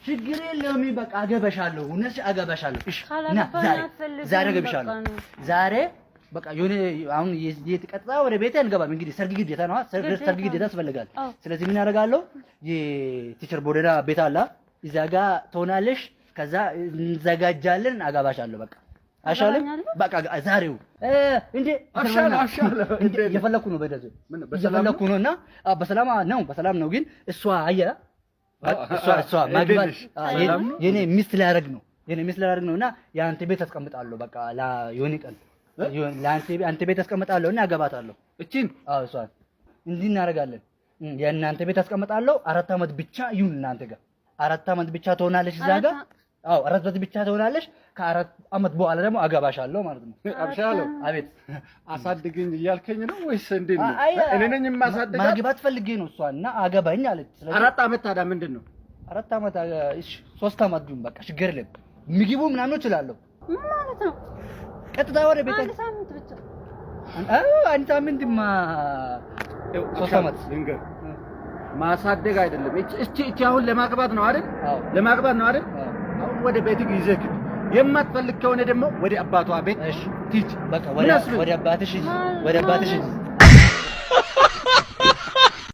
ችግር የለውም በቃ አገባሻለሁ እነሱ አገባሻለሁ እሺ እና ዛሬ አገባሻለሁ ዛሬ በቃ የሆነ አሁን የትቀጣ ወደ ቤቴ አንገባም እንግዲህ ሰርግ ግዴታ ነው ሰርግ ግዴታ ያስፈልጋል ስለዚህ ምን ያደርጋለሁ የቲቸር ቦደራ ቤት አለ እዛ ጋር ትሆናለሽ ከዛ እንዘጋጃለን አገባሻለሁ በቃ አሻለ በቃ ዛሬው እንዴ እንዴ የፈለኩ ነው በደዘ የፈለኩ ነውና በሰላም ነው ግን እሷ አየራ እሷ ማግባት የኔ ሚስት ሊያረግ ነውና ያንተ ቤት አስቀምጣለሁ በቃ የሆነ ቀን አንተ ቤት አስቀምጣለሁ እና አገባታለሁ እቺን እሷ እንዲህ እናደርጋለን የእናንተ ቤት አስቀምጣለሁ 4 አመት ብቻ ይሁን እናንተ ጋር 4 አመት ብቻ ትሆናለሽ እዛ ጋር 4 አመት ብቻ ትሆናለሽ ከ4 አመት በኋላ ደግሞ አገባሻለሁ ማለት ነው አብሻለሁ አቤት አሳድግኝ እያልከኝ ነው ወይስ እንዴት ነው እኔ ነኝ የማሳድጋት ማግባት ፈልጌ ነው እሷና አገባኝ አለች ስለዚህ 4 አመት ታዲያ ምንድነው 4 አመት እሺ 3 አመት ግን በቃ ችግር የለም ምግቡ ምናምን እችላለሁ ምን ማለት ነው ቀጥታ ወደ ቤት አንድ ሳምንት ብቻ አንተ ምንድማ 3 አመት ድንገር ማሳደግ አይደለም እቺ አሁን ለማግባት ነው አይደል ለማግባት ነው አይደል አሁን ወደ ቤት ይዘክ የማትፈልግ ከሆነ ደግሞ ወደ አባቷ ቤት እሺ ትሂድ በቃ ወደ አባትሽ